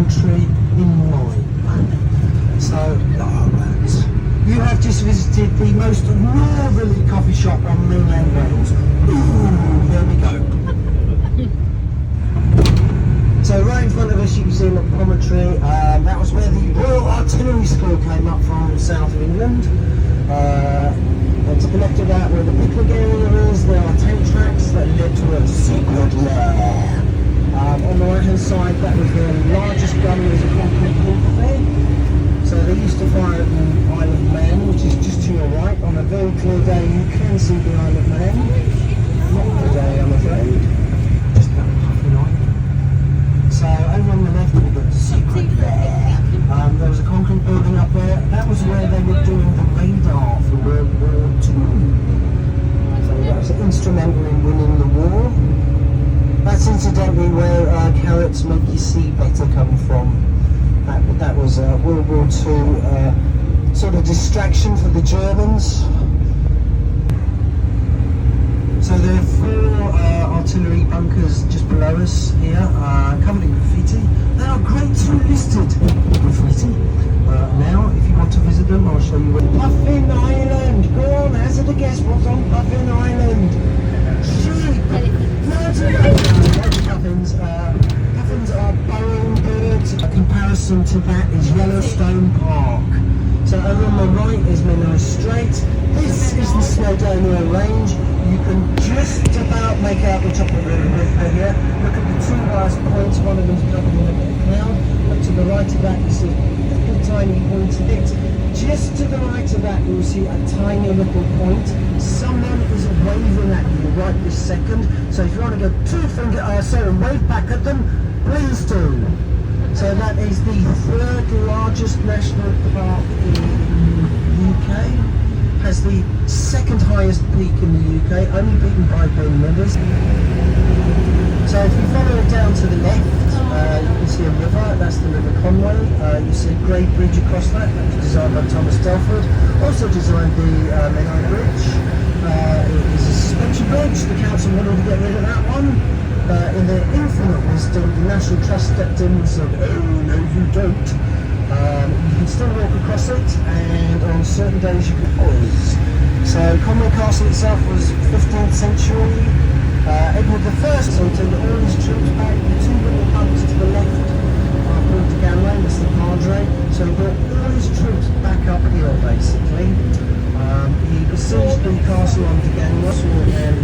country in mind. So, you have just visited the most northerly coffee shop on mainland Wales. Ooh, there we go. So right in front of us you can see the promontory. That was where the Royal Artillery School came up from the south of England. And to connect to that where the picnic area is, there are tank tracks that led to a secret lair. On the right hand side, that was the largest gun was a concrete warfare. So they used to fire at the Isle of Man, which is just to your right. On a very clear day you can see the Isle of Man. Not today, I'm afraid. Just about half a night. So over on the left we've got the secret lair. There was a concrete building up there. That was where they were doing the radar for World War II. So that was instrumental in winning the war. That's incidentally where carrots make you see better come from. That was World War II sort of distraction for the Germans. So there are 4 artillery bunkers just below us here, covered in graffiti. They are great to listed graffiti. Now, if you want to visit them, I'll show you where. Puffin Island! Go on, hazard a guess what's on Puffin Island? Sheep! No, it's not puffins. Puffins are burrowing birds. A comparison to that is Yellowstone Park. So over on the right is Menai Strait. This is the Snowdonia Range. You can just about make out the top of the river here. Look at the 2 highest points, one of them's covered in a bit of cloud. Look to the right of that, you see a little tiny point of it. Just to the right of that, you'll see a tiny little point. Someone is waving at you right this second. So if you want to go 2 finger, and wave back at them, please do. So that is the 3rd largest national park in the UK. Has the 2nd highest peak in the UK, only beaten by Ben Rivers. So if you follow it down to the left, you can see a river, that's the River Conway. You see a grey bridge across that, that was designed by Thomas Delford. Also designed the Menai Bridge. It is a suspension bridge, the council wanted to get rid of that one. In their infinite wisdom, the National Trust stepped in and said, oh no you don't. You can still walk across it, and on certain days you can pause. So Conway Castle itself was 15th century. Edward I sent all his troops back. The 2 little huts to the left are called the Ganway, that's the Padre. So he brought all his troops back up here basically. He besieged the castle on the Ganway and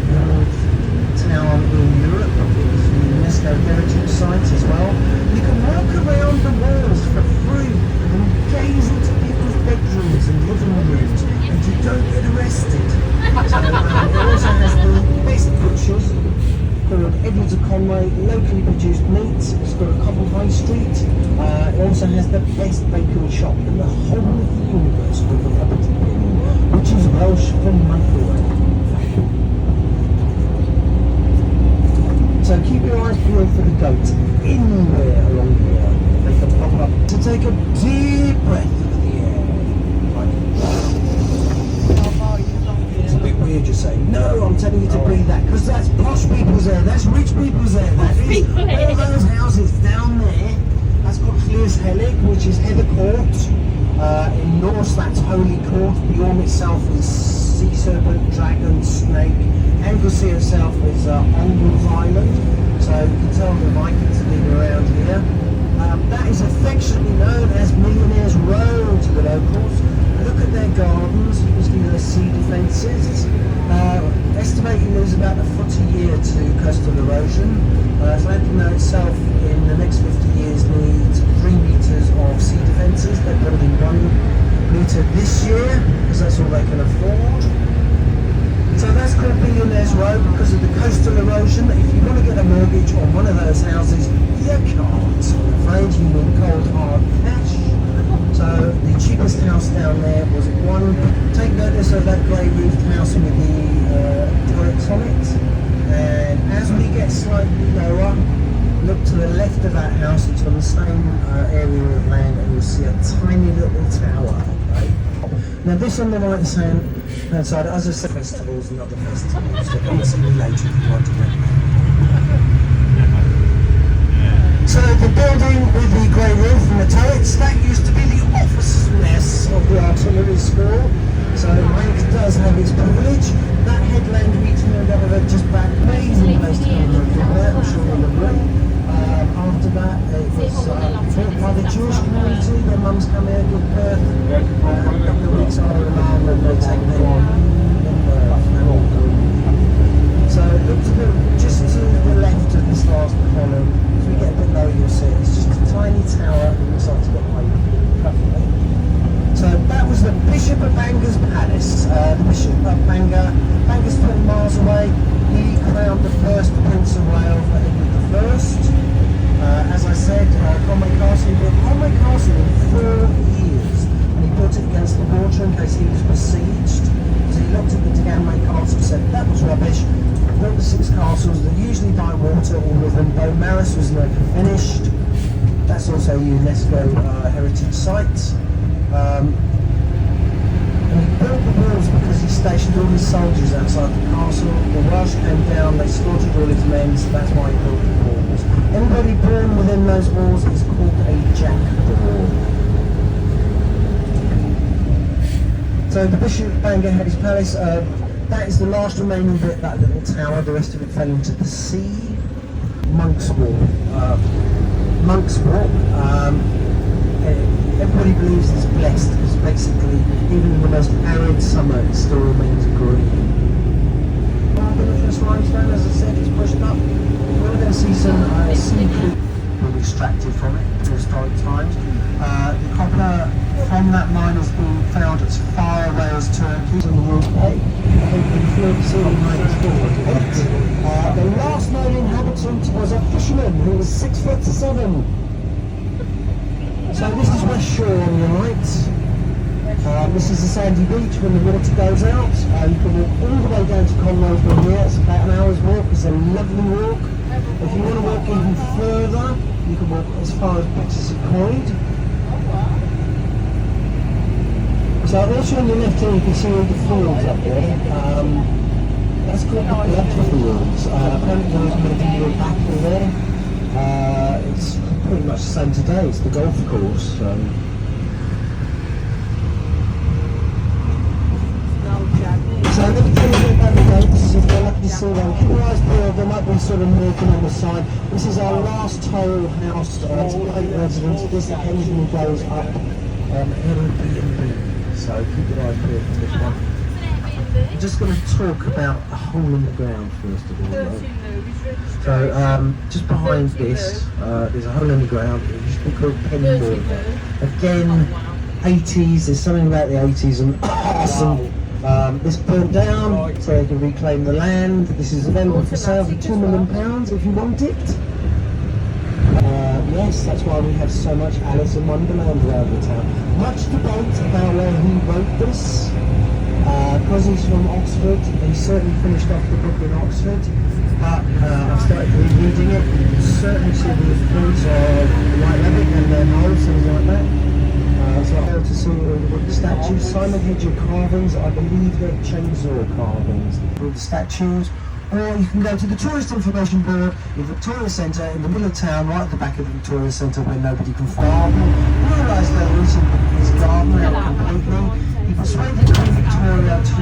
town in Europe. It was a UNESCO heritage site as well. You can walk around the walls for free and gaze into people's bedrooms and living rooms, and you don't get arrested. So, it also has the best butchers called Edwards of Conway, locally produced meats. It's got a cobbled high street. It also has the best bacon shop in the whole of the universe with the Popi, which is Welsh for microwave. So keep your eyes peeled for the goats anywhere along here. They can pop up. To take a deep breath of the air. It's a bit weird just saying, no, I'm telling you to breathe that, because that's posh people's air, that's rich people's air, that is. All those houses down there, that's got Llys Helig, which is Heather Court. In Norse, that's Holy Court. Bjorn itself is sea serpent, dragon, snake. Anglesey itself is Onwell's Island, so you can tell the Vikings have been around here. That is affectionately known as Millionaire's Row to the locals. Look at their gardens, you can see their sea defences. Estimating there's about a foot a year to coastal erosion. So Llandudno itself in the next 50 years needs 3 metres of sea defences. They're building 1 metre this year, because that's all they can afford. So that's called Millionaire's Row because of the coastal erosion. If you want to get a mortgage on one of those houses, you can't. I'm afraid you need cold hard cash. So the cheapest house down there was take notice of that grey roofed house with the turrets on it. And as we get slightly lower, look to the left of that house, it's on the same area of land, and you'll see a tiny little tower. Okay? Now this on the right hand side, as I said, festivals and other festivals, so come and see me later if you want to get there. So the building with the grey Jewish community. Their mums come here, give birth, have a couple of weeks under the land, and they take them on. So look to just to the left of this last column. As we get a bit lower, you'll see it's just a tiny tower that looks like it's got height. So that was the Bishop of Bangar's palace. The Bishop of Bangar's 20 miles away. He crowned the first Prince of Wales for Edward I. As I said, Conway Castle, he built Conway Castle in 4 years. And he built it against the water in case he was besieged. So he looked at the Deganway Castle and said that was rubbish. Built the 6 castles that usually by water, all of them. Beaumaris was never finished. That's also a UNESCO heritage site. And he built the walls because he stationed all his soldiers outside the castle. The Welsh came down, they slaughtered all his men, so that's why he built the walls. Anybody born within those walls is called a jackdaw. So the Bishop of Bangor had his palace. That is the last remaining bit, that little tower. The rest of it fell into the sea. Monk's Walk. Everybody believes it's blessed because basically, even in the most arid summer, it still remains green. The first limestone, as I said, is pushed up. We're going to see some seafood being extracted from it in historic times. The copper from that mine has been found as far away as Turkey. On the North Bay, the last known inhabitant was a fisherman who was 6'7". So this is West Shore on your right. This is a sandy beach when the water goes out. You can walk all the way down to Conway from here. It's about an hour's walk. It's a lovely walk. If you want to walk even further, you can walk as far as Bexley Point. So also on the left here you can see all the fields up there. That's called the Blood Fields. Apparently there was medieval battle there. It's pretty much the same today, it's the golf course. So let me tell you a bit about the gates. If you're lucky to see them, keep your eyes peeled, there might be sort of walking on the side. This is our last toll house, it's a great residence. This occasionally goes up Airbnb, so keep your eyes peeled for this one. I'm just going to talk about a hole in the ground first of all. Right? So just behind this, there's a hole in the ground. It used to be called Penmore. Again, 80s. There's something about the 80s and awesome. This burnt down, so they can reclaim the land. This is available for sale for £2 million if you want it. Yes, that's why we have so much Alice in Wonderland around the town. Much debate about where he wrote this. Because he's from Oxford, he certainly finished off the book in Oxford, but I've started rereading it. You can certainly see the influence of White Rabbit and their holes, things like that. So I'm able to see all the statues, Simon Hedger carvings, I believe they're chainsaw carvings, all the statues. Or you can go to the Tourist Information Board in Victoria Centre in the middle of town, right at the back of Victoria Centre where nobody can farm. Realise they're losing his garden out completely. He persuaded Queen Victoria to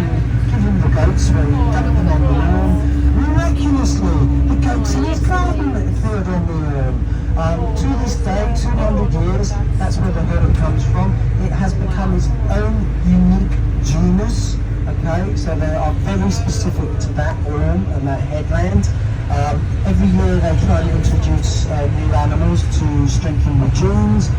give him the goats where he dumped them on the lawn. Miraculously, the goats in his garden appeared on the lawn. To this day, 200 years, that's where the herd comes from. It has become its own unique genus. Okay, so they are very specific to that orm and that headland. Every year they try to introduce new animals to strengthen the genes.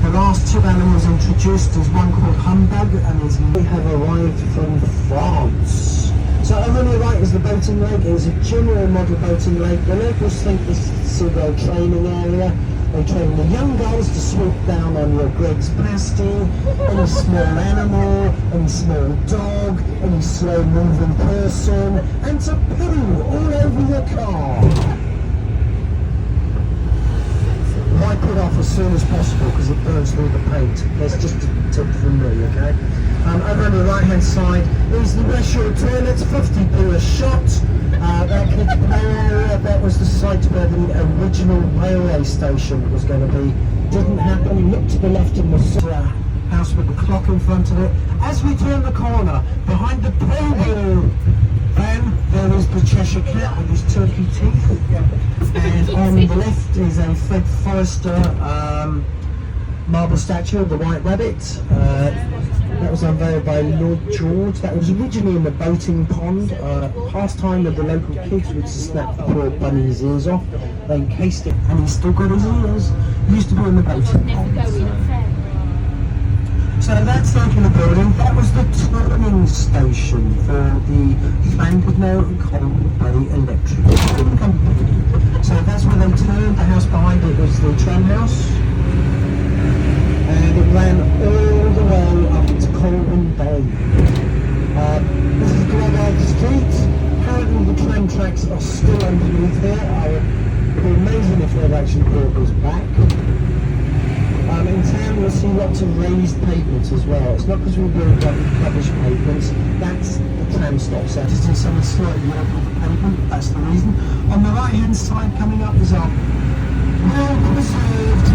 The last 2 animals introduced is one called Humbug, and they have arrived from France. So over on the right is the boating lake. It is a general model boating lake. The locals think this is a training area. They train the young guys to swoop down on your Greg's pasty, any small animal, any small dog, any slow moving person, and to poo all over your car. Wipe it off as soon as possible because it burns through the paint. That's just a tip from me, okay? Over on the right hand side is the West Shore toilets, 50p a shot. That kids play area, that was the site where the original railway station was going to be. Didn't happen. Look to the left and the house with the clock in front of it. As we turn the corner, behind the pole Then there is the Cheshire Cat with his turkey teeth, and on the left is a Fred Forrester marble statue of the White Rabbit. That was unveiled by Lord George. That was originally in the boating pond. Pastime of the local kids was to snap the poor bunny's ears off. They encased it, and he's still got his ears. He used to be in the boating pond. So that's Circular Building. That was the turning station for the Llandudno Bay Electric Company. So that's where they turned. The house behind it was the tram house. And it ran all the way up to Colwyn Bay. This is Glenard Street. Apparently the tram tracks are still underneath here. I would be amazing if they've actually brought those back. In town you'll see lots of raised pavements as well. It's not because we build up rubbish pavements, that's the tram stop. So just in some slightly local pavement, that's the reason. On the right hand side coming up is our well-preserved,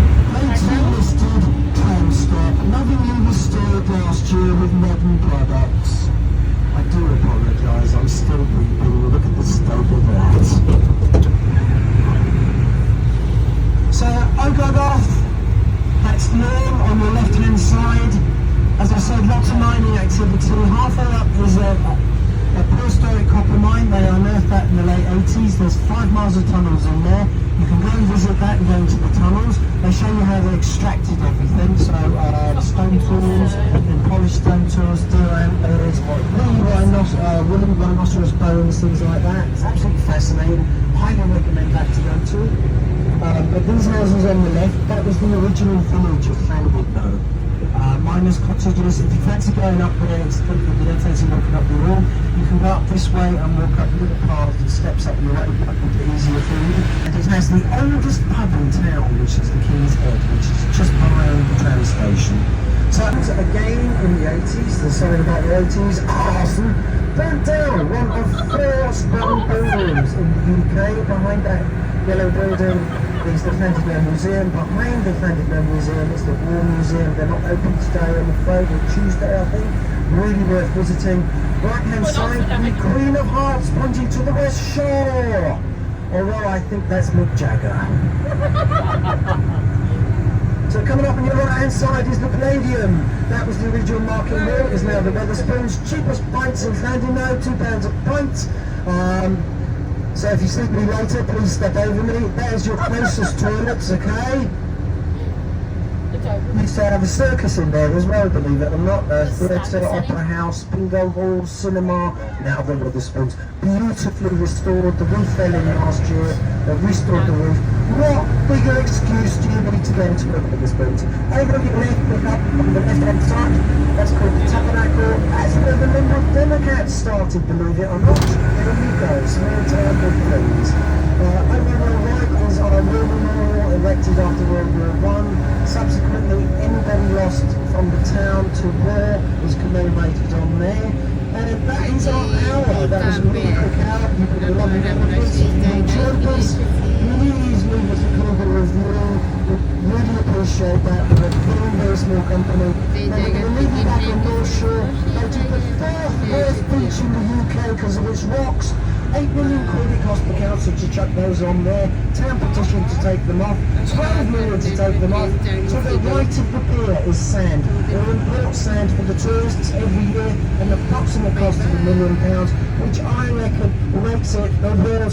listed tram stop. Lovingly restored last year with modern products. I do apologise, I'm still weeping. Look at the state of that. So, Ogogoth. That's Lorne on the left hand side. As I said, lots of mining activity. Halfway up is a prehistoric copper mine. They unearthed that in the late 80s. There's 5 miles of tunnels in there. You can go and visit that and go into the tunnels. They show you how they extracted everything. So stone tools and polished stone tools, deer antlers, wooden rhinoceros bones, things like that. It's absolutely fascinating. Highly recommend that to go to. But these houses on the left, that was the original village of Llandudno. Miners, cottages. If you fancy going up there, it's good, you don't fancy walking up the wall, you can go up this way and walk up little paths and steps up the road, that will be easier for you. And it has the oldest pub in town, which is the King's Head, which is just behind the tram station. So again in the 80s, there's something about the 80s, arson burnt down one of 4 stone buildings in the UK. Behind that yellow building is the Llandudno Museum. Behind the Llandudno Museum is the War Museum. They're not open today, I'm afraid, or Tuesday, I think. Really worth visiting. Right hand side, the Queen of Hearts pointing to the West Shore. Although I think that's Mick Jagger. So coming up on your right hand side is the Palladium. That was the original Market Mill, is now the Wetherspoons. Cheapest pints in Llandudno, £2 a pint. So if you see me later, please step over me. That is your closest toilets, okay? You used to have a circus in there as well, believe it or not. Theatre, opera house, bingo hall, cinema. Now the Wetherspoons. Beautifully restored. The roof fell in last year. They've restored the roof. What bigger excuse do you need to go into the Wetherspoons? Over on your left, look up on the left-hand side. That's called the Tabernacle. That's where the Limerick Democrats started, believe it or not. There we go. Small town good things. Over on the right is our war memorial erected after World War I. Subsequently, anybody lost from the town to war is commemorated on there. And that is our hour. That was a really quick hour. You put a lovely comments. If you enjoyed this, please leave us a Google review. We really appreciate that. We're a very small company. Now we're going to leave you back on North Shore. They took the 4th worst beach in the UK because of its rocks. 8 million quid it cost the council to chuck those on there. Town petition to take them off. 12 million to take them off. So the right of the pier is sand. We'll import sand for the tourists every year, and the approximate cost of £1 million, which I reckon makes it the world's